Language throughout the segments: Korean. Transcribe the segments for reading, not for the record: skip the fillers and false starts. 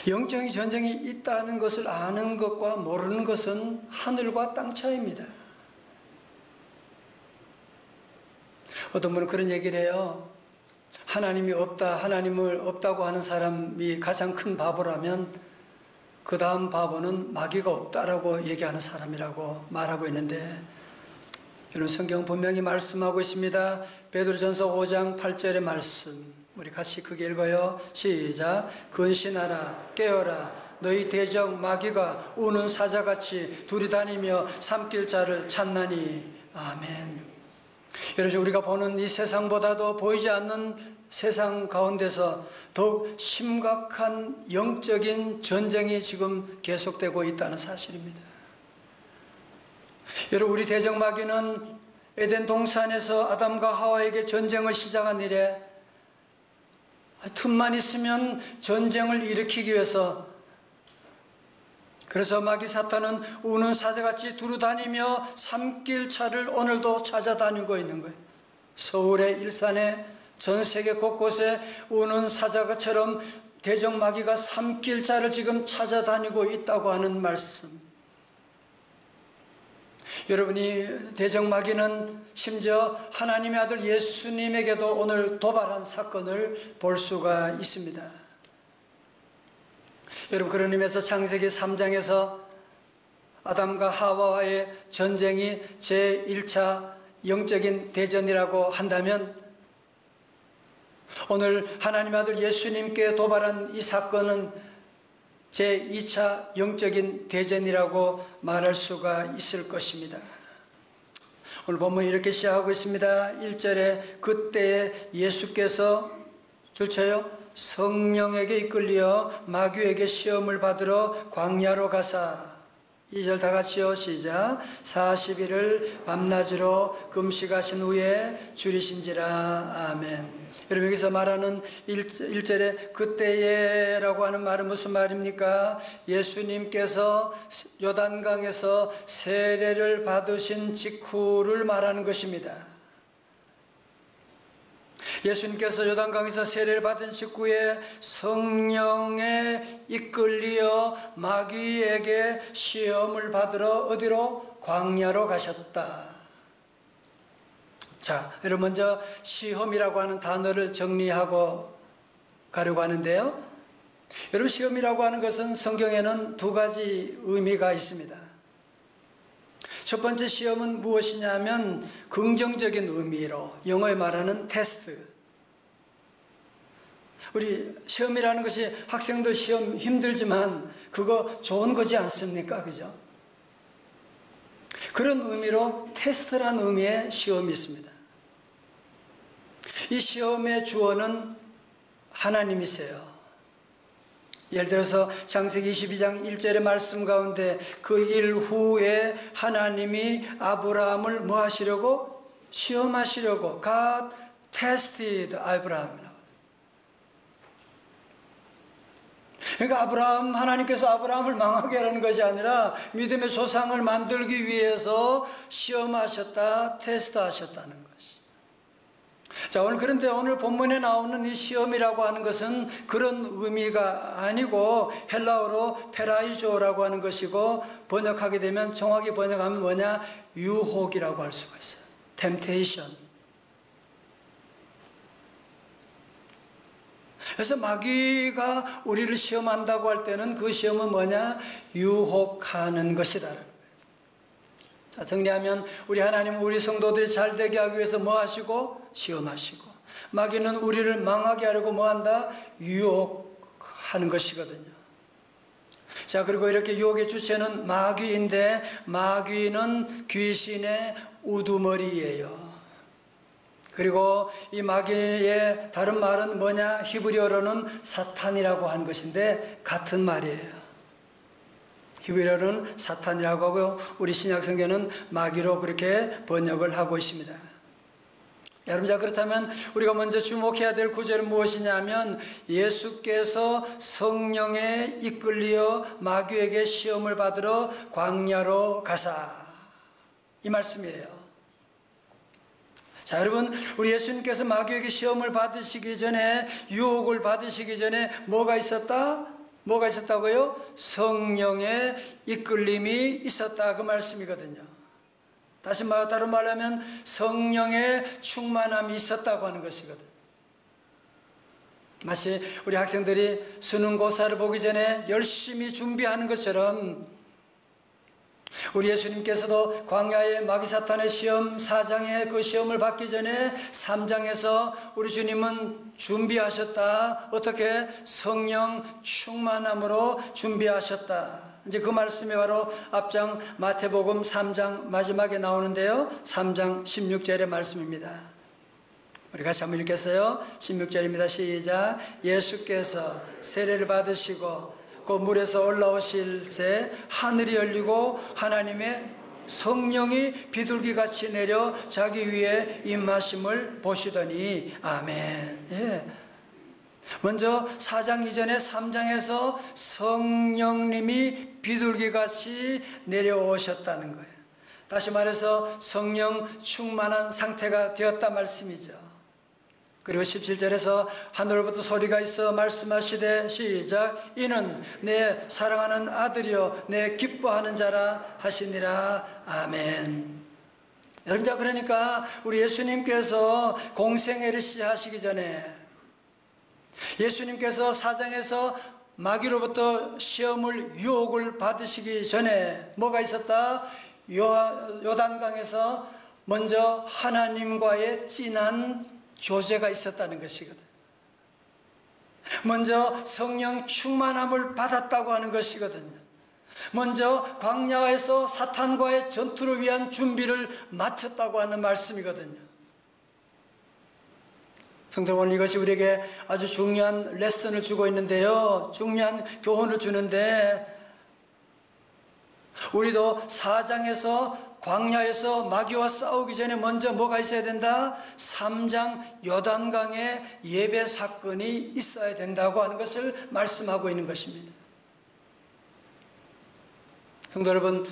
영적인 전쟁이 있다는 것을 아는 것과 모르는 것은 하늘과 땅 차이입니다. 어떤 분은 그런 얘기를 해요. 하나님이 없다, 하나님을 없다고 하는 사람이 가장 큰 바보라면 그 다음 바보는 마귀가 없다라고 얘기하는 사람이라고 말하고 있는데, 이런 성경 분명히 말씀하고 있습니다. 베드로전서 5장 8절의 말씀, 우리 같이 크게 읽어요. 시작. 근신하라, 깨어라, 너희 대적 마귀가 우는 사자같이 두리다니며 삼킬 자를 찾나니. 아멘. 여러분, 우리가 보는 이 세상보다도 보이지 않는 세상 가운데서 더욱 심각한 영적인 전쟁이 지금 계속되고 있다는 사실입니다. 여러분, 우리 대적 마귀는 에덴 동산에서 아담과 하와에게 전쟁을 시작한 이래 틈만 있으면 전쟁을 일으키기 위해서, 그래서 마귀 사탄은 우는 사자같이 두루다니며 삼킬 차를 오늘도 찾아다니고 있는 거예요. 서울의 일산에, 전 세계 곳곳에 우는 사자처럼 대적 마귀가 삼킬 차를 지금 찾아다니고 있다고 하는 말씀. 여러분이 대적 마귀는 심지어 하나님의 아들 예수님에게도 오늘 도발한 사건을 볼 수가 있습니다. 여러분, 그런 의미에서 창세기 3장에서 아담과 하와와의 전쟁이 제1차 영적인 대전이라고 한다면, 오늘 하나님의 아들 예수님께 도발한 이 사건은 제2차 영적인 대전이라고 말할 수가 있을 것입니다. 오늘 본문 이렇게 시작하고 있습니다. 1절에 그때에 예수께서 줄쳐요, 성령에게 이끌려 마귀에게 시험을 받으러 광야로 가사. 2절 다 같이요. 시작. 40일을 밤낮으로 금식하신 후에 줄이신지라. 아멘. 여러분, 여기서 말하는 1절에 그때에라고 하는 말은 무슨 말입니까? 예수님께서 요단강에서 세례를 받으신 직후를 말하는 것입니다. 예수님께서 요단강에서 세례를 받은 직후에 성령에 이끌려 마귀에게 시험을 받으러 어디로? 광야로 가셨다. 자, 여러분, 먼저 시험이라고 하는 단어를 정리하고 가려고 하는데요. 여러분, 시험이라고 하는 것은 성경에는 두 가지 의미가 있습니다. 첫 번째 시험은 무엇이냐면 긍정적인 의미로, 영어에 말하는 테스트. 우리 시험이라는 것이, 학생들 시험 힘들지만 그거 좋은 거지 않습니까? 그죠? 그런 의미로 테스트라는 의미의 시험이 있습니다. 이 시험의 주어는 하나님이세요. 예를 들어서 창세기 22장 1절의 말씀 가운데 그 일 후에 하나님이 아브라함을 뭐 하시려고? 시험하시려고. God tested Abraham. 그러니까 하나님께서 아브라함을 망하게 하라는 것이 아니라 믿음의 조상을 만들기 위해서 시험하셨다, 테스트하셨다는 것이. 자, 그런데 오늘 본문에 나오는 이 시험이라고 하는 것은 그런 의미가 아니고 헬라어로 페라이조라고 하는 것이고, 번역하게 되면, 정확히 번역하면 뭐냐? 유혹이라고 할 수가 있어요. temptation. 그래서 마귀가 우리를 시험한다고 할 때는 그 시험은 뭐냐? 유혹하는 것이다라는 거예요. 자, 정리하면 우리 하나님은 우리 성도들이 잘 되게 하기 위해서 뭐 하시고? 시험하시고, 마귀는 우리를 망하게 하려고 뭐 한다? 유혹하는 것이거든요. 자, 그리고 이렇게 유혹의 주체는 마귀인데, 마귀는 귀신의 우두머리예요. 그리고 이 마귀의 다른 말은 뭐냐? 히브리어로는 사탄이라고 하는 것인데 같은 말이에요. 히브리어로는 사탄이라고 하고 우리 신약성경은 마귀로 그렇게 번역을 하고 있습니다. 여러분, 자, 그렇다면 우리가 먼저 주목해야 될 구절은 무엇이냐면, 예수께서 성령에 이끌려 마귀에게 시험을 받으러 광야로 가사, 이 말씀이에요. 자, 여러분, 우리 예수님께서 마귀에게 시험을 받으시기 전에, 유혹을 받으시기 전에 뭐가 있었다? 뭐가 있었다고요? 성령의 이끌림이 있었다, 그 말씀이거든요. 다시 다른 말로 하면 성령의 충만함이 있었다고 하는 것이거든요. 마치 우리 학생들이 수능고사를 보기 전에 열심히 준비하는 것처럼 우리 예수님께서도 광야의 마귀사탄의 시험 4장의 그 시험을 받기 전에 3장에서 우리 주님은 준비하셨다. 어떻게? 성령 충만함으로 준비하셨다. 이제 그 말씀이 바로 앞장 마태복음 3장 마지막에 나오는데요, 3장 16절의 말씀입니다. 우리 같이 한번 읽겠어요. 16절입니다. 시작. 예수께서 세례를 받으시고 그 물에서 올라오실 새 하늘이 열리고 하나님의 성령이 비둘기같이 내려 자기 위에 임하심을 보시더니. 아멘. 예. 먼저 4장 이전에 3장에서 성령님이 비둘기같이 내려오셨다는 거예요. 다시 말해서 성령 충만한 상태가 되었다 말씀이죠. 그리고 17절에서 하늘로부터 소리가 있어 말씀하시되, 시작. 이는 내 사랑하는 아들이요 내 기뻐하는 자라 하시니라. 아멘. 여러분, 자, 그러니까 우리 예수님께서 공생애를 시작하시기 전에 예수님께서 4장에서 마귀로부터 시험을 유혹을 받으시기 전에 뭐가 있었다? 요단강에서 먼저 하나님과의 진한 교제가 있었다는 것이거든. 먼저 성령 충만함을 받았다고 하는 것이거든요. 먼저 광야에서 사탄과의 전투를 위한 준비를 마쳤다고 하는 말씀이거든요. 성도 여러분, 이것이 우리에게 아주 중요한 레슨을 주고 있는데요, 중요한 교훈을 주는데, 우리도 4장에서 광야에서 마귀와 싸우기 전에 먼저 뭐가 있어야 된다? 3장 요단강의 예배 사건이 있어야 된다고 하는 것을 말씀하고 있는 것입니다. 성도 여러분,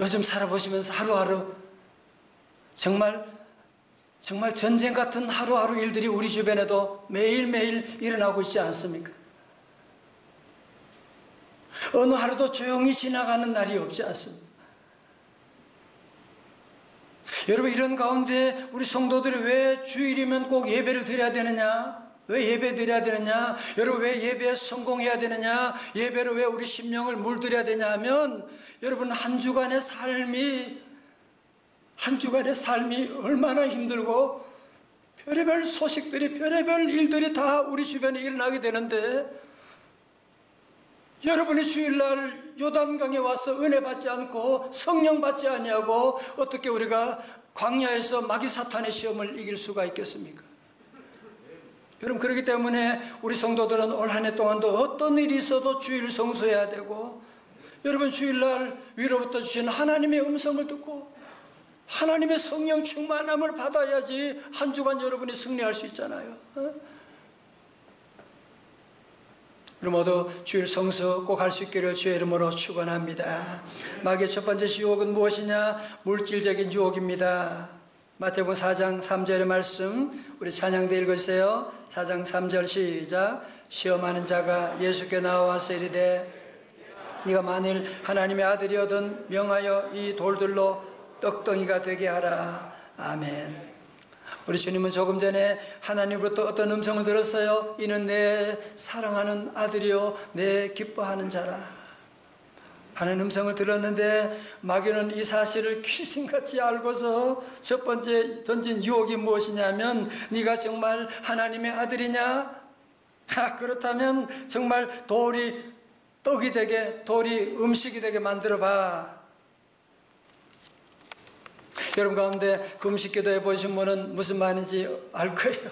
요즘 살아보시면서 하루하루 정말 전쟁 같은 하루하루 일들이 우리 주변에도 매일매일 일어나고 있지 않습니까? 어느 하루도 조용히 지나가는 날이 없지 않습니다. 여러분, 이런 가운데 우리 성도들이 왜 주일이면 꼭 예배를 드려야 되느냐? 왜 예배 드려야 되느냐? 여러분, 왜 예배에 성공해야 되느냐? 예배로 왜 우리 심령을 물들여야 되냐 하면, 여러분, 한 주간의 삶이 얼마나 힘들고 별의별 소식들이, 별의별 일들이 다 우리 주변에 일어나게 되는데, 여러분이 주일날 요단강에 와서 은혜 받지 않고 성령 받지 아니하고 어떻게 우리가 광야에서 마귀 사탄의 시험을 이길 수가 있겠습니까? 여러분, 그렇기 때문에 우리 성도들은 올 한 해 동안도 어떤 일이 있어도 주일 성수해야 되고, 여러분, 주일날 위로부터 주신 하나님의 음성을 듣고 하나님의 성령 충만함을 받아야지 한 주간 여러분이 승리할 수 있잖아요. 우리 모두 주일 성수 꼭 할 수 있기를 주의 이름으로 축원합니다. 마귀의 첫 번째 유혹은 무엇이냐? 물질적인 유혹입니다. 마태복음 4장 3절의 말씀, 우리 찬양대 읽어주세요. 4장 3절 시작. 시험하는 자가 예수께 나와서 이르되, 네가 만일 하나님의 아들이거든 명하여 이 돌들로 떡덩이가 되게 하라. 아멘. 우리 주님은 조금 전에 하나님으로부터 어떤 음성을 들었어요? 이는 내 사랑하는 아들이요 내 기뻐하는 자라 하는 음성을 들었는데, 마귀는 이 사실을 귀신같이 알고서 첫 번째 던진 유혹이 무엇이냐면, 네가 정말 하나님의 아들이냐? 그렇다면 정말 돌이 떡이 되게, 돌이 음식이 되게 만들어봐. 여러분 가운데 금식기도해 보신 분은 무슨 말인지 알 거예요.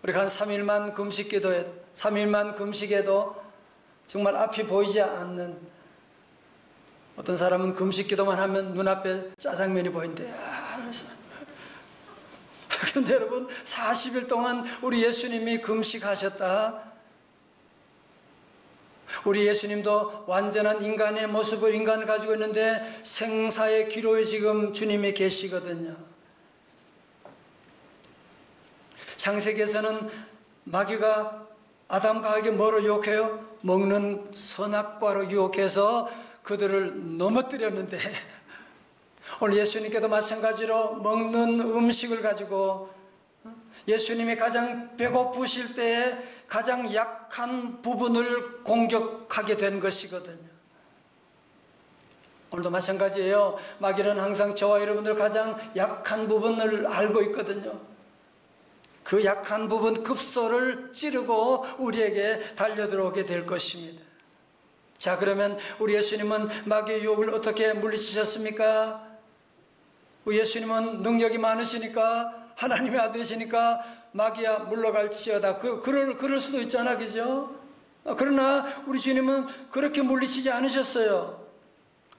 우리가 한 3일만 금식기도해도, 3일만 금식해도 정말 앞이 보이지 않는, 어떤 사람은 금식기도만 하면 눈앞에 짜장면이 보인대. 그래서 그런데 여러분, 40일 동안 우리 예수님이 금식하셨다. 우리 예수님도 완전한 인간의 모습을, 인간을 가지고 있는데 생사의 기로에 지금 주님이 계시거든요. 창세기에서는 마귀가 아담과 하에게 뭐로 유혹해요? 먹는 선악과로 유혹해서 그들을 넘어뜨렸는데 오늘 예수님께도 마찬가지로 먹는 음식을 가지고 예수님이 가장 배고프실 때에 가장 약한 부분을 공격하게 된 것이거든요. 오늘도 마찬가지예요. 마귀는 항상 저와 여러분들 가장 약한 부분을 알고 있거든요. 그 약한 부분 급소를 찌르고 우리에게 달려들어오게 될 것입니다. 자, 그러면 우리 예수님은 마귀의 유혹을 어떻게 물리치셨습니까? 우리 예수님은 능력이 많으시니까, 하나님의 아들이시니까 마귀야 물러갈지어다. 그럴 수도 있잖아, 그죠? 그러나 우리 주님은 그렇게 물리치지 않으셨어요.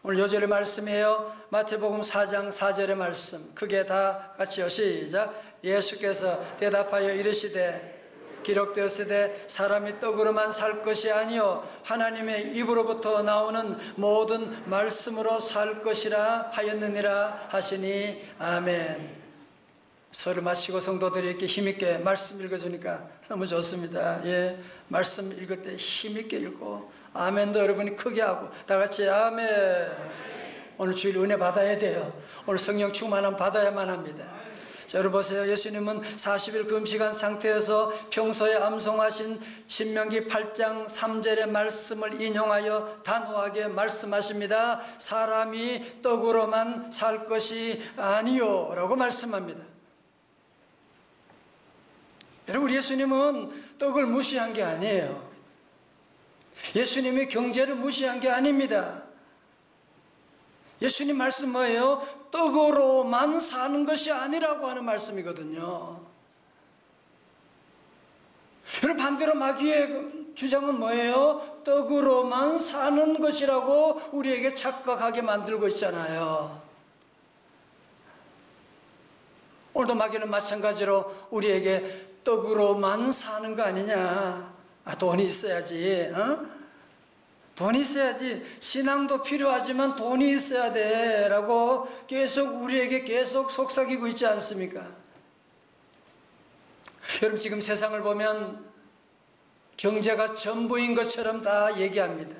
오늘 요절의 말씀이에요. 마태복음 4장 4절의 말씀. 크게 다 같이요. 시작. 예수께서 대답하여 이르시되 기록되었으되 사람이 떡으로만 살 것이 아니요 하나님의 입으로부터 나오는 모든 말씀으로 살 것이라 하였느니라 하시니 아멘. 설을 마치고 성도들이 이렇게 힘있게 말씀 읽어주니까 너무 좋습니다. 예, 말씀 읽을 때 힘있게 읽고 아멘도 여러분이 크게 하고 다 같이 아멘. 오늘 주일 은혜 받아야 돼요. 오늘 성령 충만함 받아야만 합니다. 자, 여러분 보세요. 예수님은 40일 금식한 상태에서 평소에 암송하신 신명기 8장 3절의 말씀을 인용하여 단호하게 말씀하십니다. 사람이 떡으로만 살 것이 아니요 라고 말씀합니다. 여러분, 우리 예수님은 떡을 무시한 게 아니에요. 예수님이 경제를 무시한 게 아닙니다. 예수님 말씀 뭐예요? 떡으로만 사는 것이 아니라고 하는 말씀이거든요. 여러분, 반대로 마귀의 주장은 뭐예요? 떡으로만 사는 것이라고 우리에게 착각하게 만들고 있잖아요. 오늘도 마귀는 마찬가지로 우리에게 떡으로만 사는 거 아니냐. 돈이 있어야지. 돈이 있어야지. 신앙도 필요하지만 돈이 있어야 돼 라고 계속 우리에게 계속 속삭이고 있지 않습니까? 여러분, 지금 세상을 보면 경제가 전부인 것처럼 다 얘기합니다.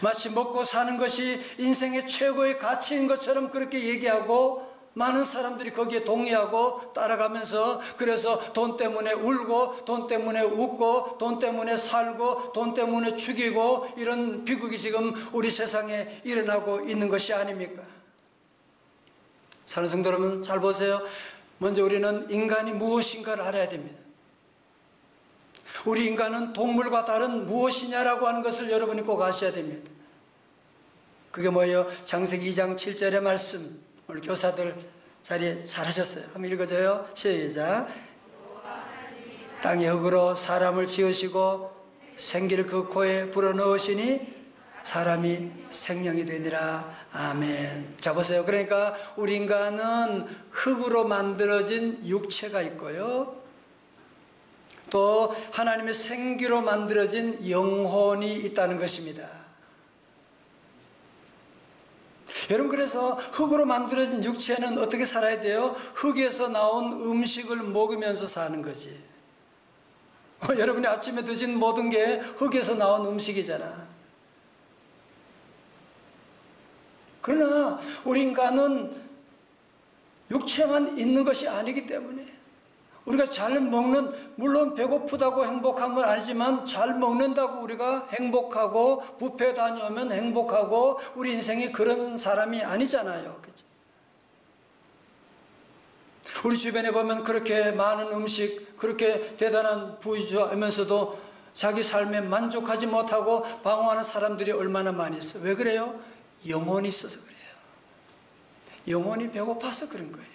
마치 먹고 사는 것이 인생의 최고의 가치인 것처럼 그렇게 얘기하고 많은 사람들이 거기에 동의하고 따라가면서 그래서 돈 때문에 울고 돈 때문에 웃고 돈 때문에 살고 돈 때문에 죽이고 이런 비극이 지금 우리 세상에 일어나고 있는 것이 아닙니까? 사는 성도 여러분, 잘 보세요. 먼저 우리는 인간이 무엇인가를 알아야 됩니다. 우리 인간은 동물과 다른 무엇이냐라고 하는 것을 여러분이 꼭 아셔야 됩니다. 그게 뭐예요? 창세기 2장 7절의 말씀. 오늘 교사들 자리에 잘하셨어요. 한번 읽어줘요. 시작. 땅의 흙으로 사람을 지으시고 생기를 그 코에 불어넣으시니 사람이 생명이 되니라. 아멘. 자, 보세요. 그러니까 우리 인간은 흙으로 만들어진 육체가 있고요, 또 하나님의 생기로 만들어진 영혼이 있다는 것입니다. 여러분, 그래서 흙으로 만들어진 육체는 어떻게 살아야 돼요? 흙에서 나온 음식을 먹으면서 사는 거지. 여러분이 아침에 드신 모든 게 흙에서 나온 음식이잖아. 그러나 우리 인간은 육체만 있는 것이 아니기 때문에 우리가 잘 먹는, 물론 배고프다고 행복한 건 아니지만 잘 먹는다고 우리가 행복하고 뷔페 다녀오면 행복하고 우리 인생이 그런 사람이 아니잖아요. 그죠? 우리 주변에 보면 그렇게 많은 음식, 그렇게 대단한 부유하면서도 자기 삶에 만족하지 못하고 방황하는 사람들이 얼마나 많이 있어요. 왜 그래요? 영혼이 있어서 그래요. 영혼이 배고파서 그런 거예요.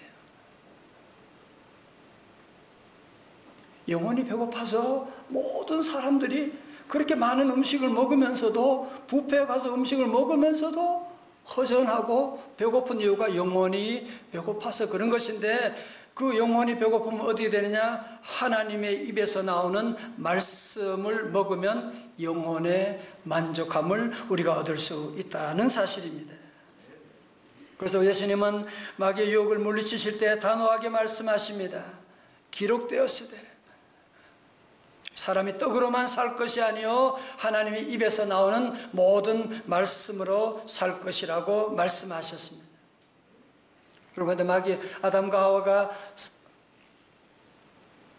영혼이 배고파서 모든 사람들이 그렇게 많은 음식을 먹으면서도, 뷔페에 가서 음식을 먹으면서도 허전하고 배고픈 이유가 영혼이 배고파서 그런 것인데, 그 영혼이 배고프면 어떻게 되느냐? 하나님의 입에서 나오는 말씀을 먹으면 영혼의 만족함을 우리가 얻을 수 있다는 사실입니다. 그래서 예수님은 마귀의 유혹을 물리치실 때 단호하게 말씀하십니다. 기록되었으되 사람이 떡으로만 살 것이 아니요 하나님의 입에서 나오는 모든 말씀으로 살 것이라고 말씀하셨습니다. 그런데 마귀 아담과 하와가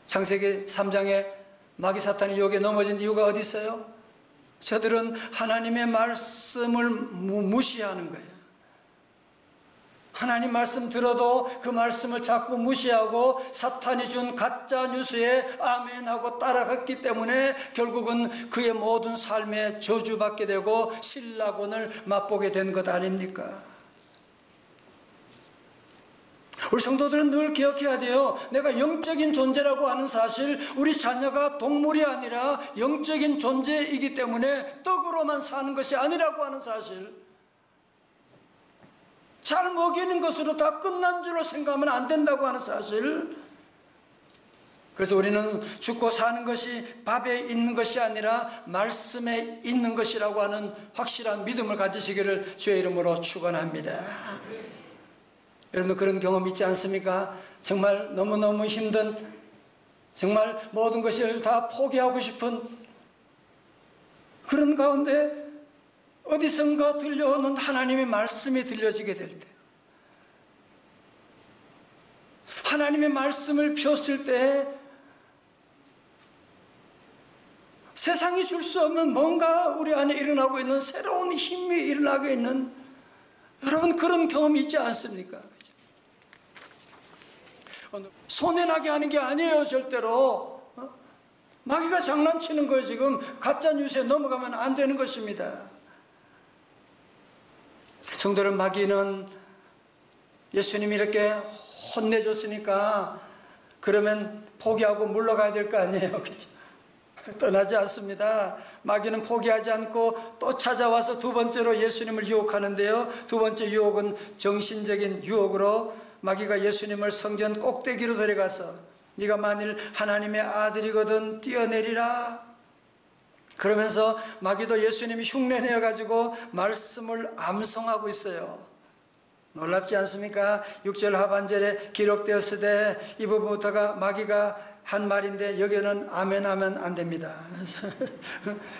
창세기 3장에 마귀 사탄의 유혹에 넘어진 이유가 어디 있어요? 저들은 하나님의 말씀을 무시하는 거예요. 하나님 말씀 들어도 그 말씀을 자꾸 무시하고 사탄이 준 가짜 뉴스에 아멘하고 따라갔기 때문에 결국은 그의 모든 삶에 저주받게 되고 신라곤을 맛보게 된 것 아닙니까? 우리 성도들은 늘 기억해야 돼요. 내가 영적인 존재라고 하는 사실, 우리 자녀가 동물이 아니라 영적인 존재이기 때문에 떡으로만 사는 것이 아니라고 하는 사실, 잘 먹이는 것으로 다 끝난 줄로 생각하면 안 된다고 하는 사실. 그래서 우리는 죽고 사는 것이 밥에 있는 것이 아니라 말씀에 있는 것이라고 하는 확실한 믿음을 가지시기를 주의 이름으로 축원합니다. 여러분도 그런 경험 있지 않습니까? 정말 너무너무 힘든, 정말 모든 것을 다 포기하고 싶은 그런 가운데 어디선가 들려오는 하나님의 말씀이 들려지게 될 때, 하나님의 말씀을 폈을 때 세상이 줄 수 없는 뭔가 우리 안에 일어나고 있는 새로운 힘이 일어나고 있는, 여러분 그런 경험이 있지 않습니까? 손해나게 하는 게 아니에요. 절대로 마귀가 장난치는 거예요. 지금 가짜 뉴스에 넘어가면 안 되는 것입니다. 성도를, 마귀는 예수님이 이렇게 혼내줬으니까 그러면 포기하고 물러가야 될 거 아니에요. 그렇죠? 떠나지 않습니다. 마귀는 포기하지 않고 또 찾아와서 두 번째로 예수님을 유혹하는데요, 두 번째 유혹은 정신적인 유혹으로 마귀가 예수님을 성전 꼭대기로 데려가서 네가 만일 하나님의 아들이거든 뛰어내리라. 그러면서 마귀도 예수님이 흉내내어 가지고 말씀을 암송하고 있어요. 놀랍지 않습니까? 6절 하반절에 기록되었으되, 이 부분부터가 마귀가 한 말인데 여기는 아멘하면 안 됩니다.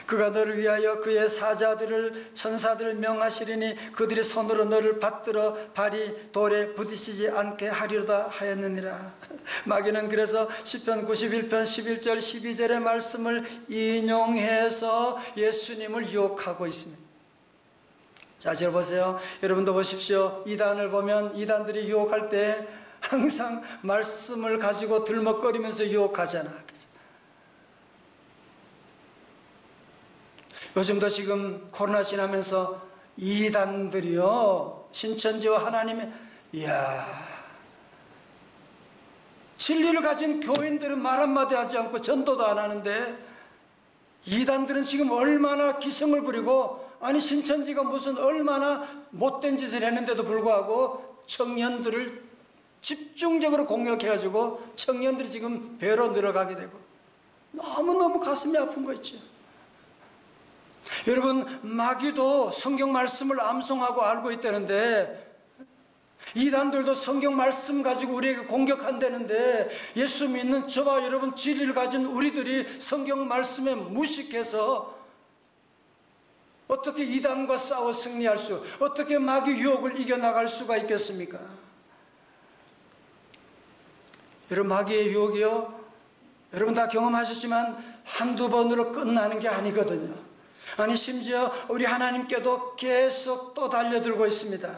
그가 너를 위하여 그의 사자들을, 천사들을 명하시리니 그들이 손으로 너를 받들어 발이 돌에 부딪히지 않게 하리로다 하였느니라. 마귀는 그래서 시편 91편 11절 12절의 말씀을 인용해서 예수님을 유혹하고 있습니다. 자, 저 보세요. 여러분도 보십시오. 이단을 보면 이단들이 유혹할 때 항상 말씀을 가지고 들먹거리면서 유혹하잖아. 요즘도 지금 코로나 지나면서 이단들이요, 신천지와 하나님의, 이야, 진리를 가진 교인들은 말 한마디 하지 않고 전도도 안 하는데, 이단들은 지금 얼마나 기승을 부리고, 아니 신천지가 무슨 얼마나 못된 짓을 했는데도 불구하고 청년들을 집중적으로 공격해가지고 청년들이 지금 배로 늘어가게 되고, 너무너무 가슴이 아픈 거 있죠. 여러분, 마귀도 성경 말씀을 암송하고 알고 있다는데, 이단들도 성경 말씀 가지고 우리에게 공격한다는데, 예수 믿는 저와 여러분 진리를 가진 우리들이 성경 말씀에 무식해서 어떻게 이단과 싸워 승리할 수, 어떻게 마귀 유혹을 이겨나갈 수가 있겠습니까? 여러분, 마귀의 유혹이요, 여러분 다 경험하셨지만 한두 번으로 끝나는 게 아니거든요. 아니 심지어 우리 하나님께도 계속 또 달려들고 있습니다.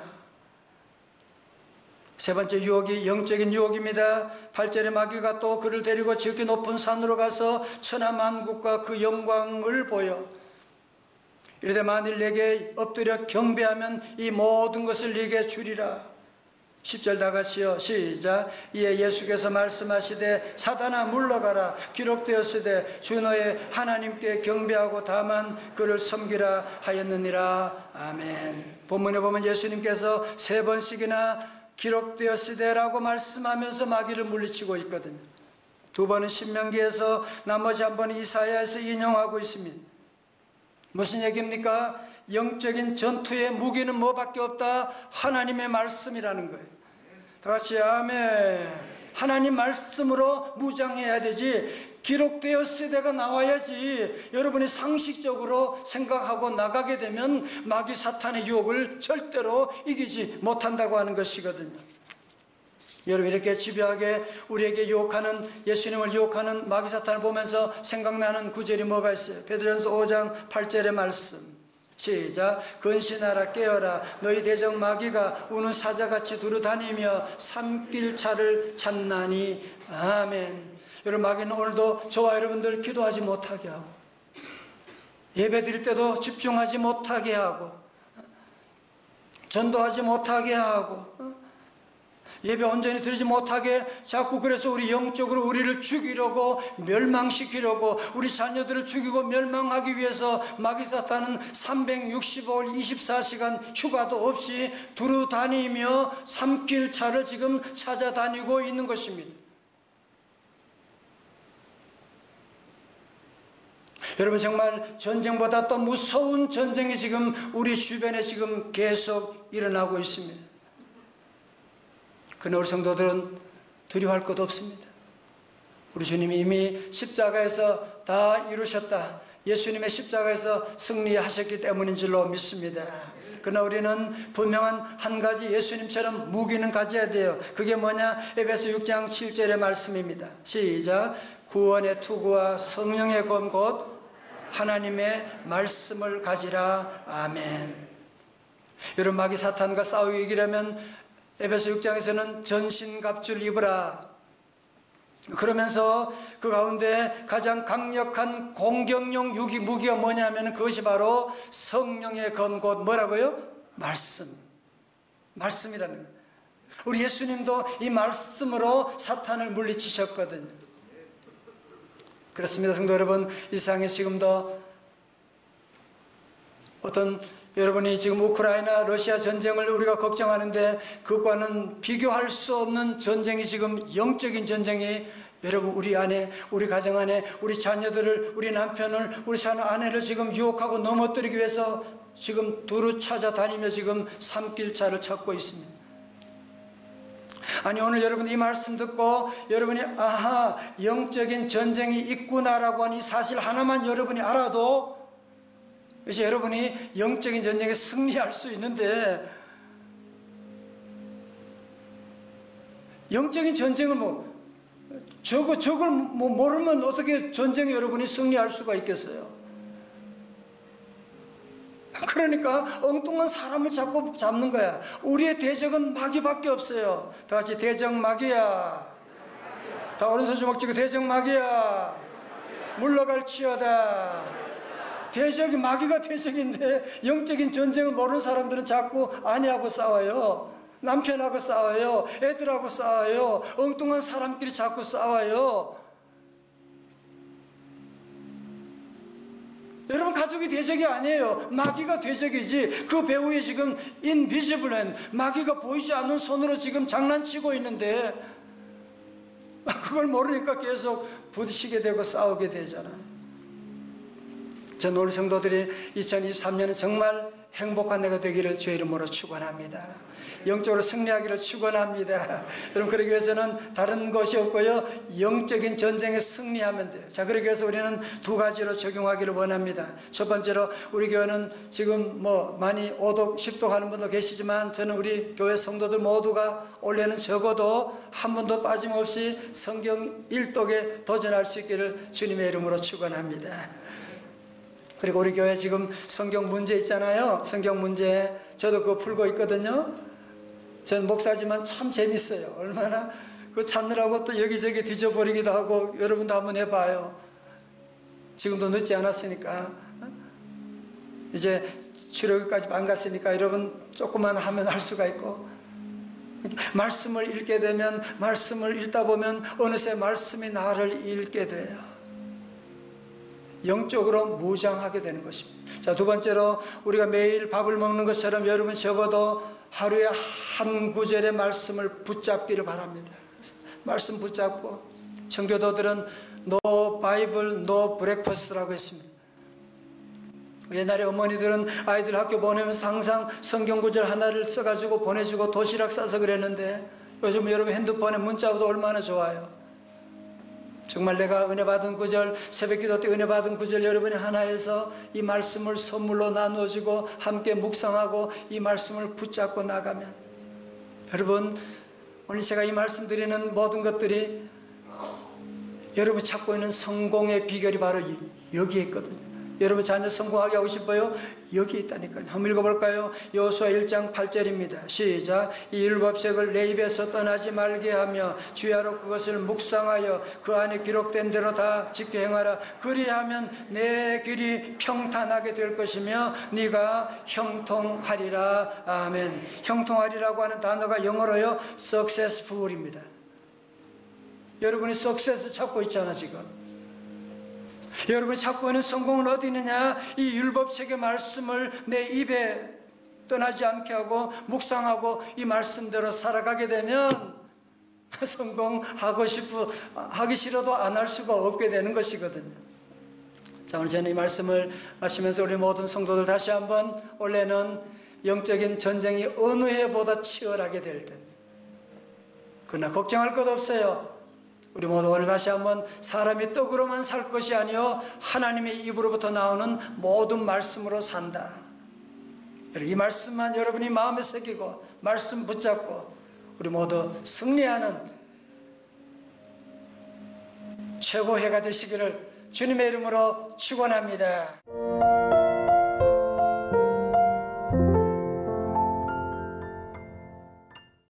세 번째 유혹이 영적인 유혹입니다. 8절에 마귀가 또 그를 데리고 지극히 높은 산으로 가서 천하만국과 그 영광을 보여 이르되 만일 내게 엎드려 경배하면 이 모든 것을 네게 주리라. 10절 다 같이요. 시작. 이에 예수께서 말씀하시되 사단아 물러가라. 기록되었으되 주 너의 하나님께 경배하고 다만 그를 섬기라 하였느니라. 아멘. 본문에 보면 예수님께서 3번씩이나 기록되었으되라고 말씀하면서 마귀를 물리치고 있거든요. 2번은 신명기에서, 나머지 1번은 이사야에서 인용하고 있습니다. 무슨 얘기입니까? 영적인 전투의 무기는 뭐밖에 없다? 하나님의 말씀이라는 거예요. 다 같이 아멘. 하나님 말씀으로 무장해야 되지, 기록되었을 때가 나와야지 여러분이 상식적으로 생각하고 나가게 되면 마귀 사탄의 유혹을 절대로 이기지 못한다고 하는 것이거든요. 여러분, 이렇게 집요하게 우리에게 유혹하는, 예수님을 유혹하는 마귀 사탄을 보면서 생각나는 구절이 뭐가 있어요? 베드로전서 5장 8절의 말씀, 시작. 근신하라, 깨어라. 너희 대적 마귀가 우는 사자같이 두루다니며 삼킬차를 찾나니. 아멘. 여러분, 마귀는 오늘도 저와 여러분들 기도하지 못하게 하고, 예배 드릴 때도 집중하지 못하게 하고, 전도하지 못하게 하고, 예배 온전히 드리지 못하게 자꾸, 그래서 우리 영적으로 우리를 죽이려고, 멸망시키려고, 우리 자녀들을 죽이고 멸망하기 위해서 마귀 사탄은 365일 24시간 휴가도 없이 두루다니며 삼킬차를 지금 찾아다니고 있는 것입니다. 여러분, 정말 전쟁보다 또 무서운 전쟁이 지금 우리 주변에 지금 계속 일어나고 있습니다. 그러나 우리 성도들은 두려워할 것 없습니다. 우리 주님이 이미 십자가에서 다 이루셨다, 예수님의 십자가에서 승리하셨기 때문인 줄로 믿습니다. 그러나 우리는 분명한 한 가지 예수님처럼 무기는 가져야 돼요. 그게 뭐냐? 에베소 6장 7절의 말씀입니다. 시작. 구원의 투구와 성령의 검 곧 하나님의 말씀을 가지라. 아멘. 여러분, 마귀 사탄과 싸우고 이기려면 에베소 6장에서는 전신갑주를 입으라. 그러면서 그 가운데 가장 강력한 공격용 무기가 뭐냐면 그것이 바로 성령의 검 곧 뭐라고요? 말씀이라는 거예요. 우리 예수님도 이 말씀으로 사탄을 물리치셨거든요. 그렇습니다. 성도 여러분, 이 세상에 지금도 어떤, 여러분이 지금 우크라이나 러시아 전쟁을 우리가 걱정하는데 그것과는 비교할 수 없는 전쟁이, 지금 영적인 전쟁이 여러분 우리 안에, 우리 가정 안에, 우리 자녀들을, 우리 남편을, 우리 사는 아내를 지금 유혹하고 넘어뜨리기 위해서 지금 두루 찾아다니며 지금 삼킬차를 찾고 있습니다. 아니, 오늘 여러분 이 말씀 듣고 여러분이 아하, 영적인 전쟁이 있구나라고 하는 이 사실 하나만 여러분이 알아도 이제 여러분이 영적인 전쟁에 승리할 수 있는데, 영적인 전쟁을 저걸 모르면 어떻게 전쟁에 여러분이 승리할 수가 있겠어요? 그러니까 엉뚱한 사람을 자꾸 잡는 거야. 우리의 대적은 마귀밖에 없어요. 다 같이 대적 마귀야. 다 오른손 주먹 쥐고 대적 마귀야. 물러갈지어다. 대적이, 마귀가 대적인데 영적인 전쟁을 모르는 사람들은 자꾸 아내하고 싸워요. 남편하고 싸워요. 애들하고 싸워요. 엉뚱한 사람끼리 자꾸 싸워요. 여러분, 가족이 대적이 아니에요. 마귀가 대적이지. 그 배후에 지금 인비지블한 마귀가 보이지 않는 손으로 지금 장난치고 있는데 그걸 모르니까 계속 부딪히게 되고 싸우게 되잖아요. 전 우리 성도들이 2023년에 정말 행복한 해가 되기를 주의 이름으로 축원합니다. 영적으로 승리하기를 축원합니다. 여러분, 그러기 위해서는 다른 것이 없고요, 영적인 전쟁에 승리하면 돼요. 자, 그러기 위해서 우리는 두 가지로 적용하기를 원합니다. 첫 번째로, 우리 교회는 지금 많이 5독, 10독 하는 분도 계시지만 저는 우리 교회 성도들 모두가 올해는 적어도 한 번도 빠짐없이 성경 1독에 도전할 수 있기를 주님의 이름으로 축원합니다. 그리고 우리 교회 지금 성경 문제 있잖아요. 성경 문제 저도 그거 풀고 있거든요. 전 목사지만 참 재밌어요. 얼마나 그거 찾느라고 또 여기저기 뒤져버리기도 하고. 여러분도 한번 해봐요. 지금도 늦지 않았으니까, 이제 출애굽까지 안 갔으니까 여러분 조금만 하면 할 수가 있고, 말씀을 읽게 되면, 말씀을 읽다 보면 어느새 말씀이 나를 읽게 돼요. 영적으로 무장하게 되는 것입니다. 자, 두 번째로, 우리가 매일 밥을 먹는 것처럼 여러분 적어도 하루에 한 구절의 말씀을 붙잡기를 바랍니다. 말씀 붙잡고, 청교도들은 No Bible, No Breakfast라고 했습니다. 옛날에 어머니들은 아이들 학교 보내면서 항상 성경 구절 하나를 써가지고 보내주고 도시락 싸서 그랬는데, 요즘 여러분 핸드폰에 문자도 얼마나 좋아요. 정말 내가 은혜 받은 구절, 새벽기도 때 은혜 받은 구절 여러분이 하나에서 이 말씀을 선물로 나누어지고 함께 묵상하고 이 말씀을 붙잡고 나가면, 여러분 오늘 제가 이 말씀 드리는 모든 것들이 여러분이 찾고 있는 성공의 비결이 바로 여기에 있거든요. 여러분 자녀 성공하게 하고 싶어요? 여기 있다니까요. 한번 읽어볼까요? 여호수아 1장 8절입니다. 시작. 이 율법책을 내 입에서 떠나지 말게 하며 주야로 그것을 묵상하여 그 안에 기록된 대로 다 지켜 행하라. 그리하면 내 길이 평탄하게 될 것이며 네가 형통하리라. 아멘. 형통하리라고 하는 단어가 영어로요 successful입니다. 여러분이 success 찾고 있잖아 지금. 여러분이 찾고 있는 성공은 어디 있느냐? 이 율법책의 말씀을 내 입에 떠나지 않게 하고 묵상하고 이 말씀대로 살아가게 되면 하기 싫어도 안 할 수가 없게 되는 것이거든요. 자, 오늘 저는 이 말씀을 마시면서 우리 모든 성도들 다시 한번, 원래는 영적인 전쟁이 어느 해보다 치열하게 될 듯, 그러나 걱정할 것 없어요. 우리 모두 오늘 다시 한번 사람이 떡으로만 살 것이 아니요 하나님의 입으로부터 나오는 모든 말씀으로 산다. 이 말씀만 여러분이 마음에 새기고 말씀 붙잡고 우리 모두 승리하는 최고 해가 되시기를 주님의 이름으로 축원합니다.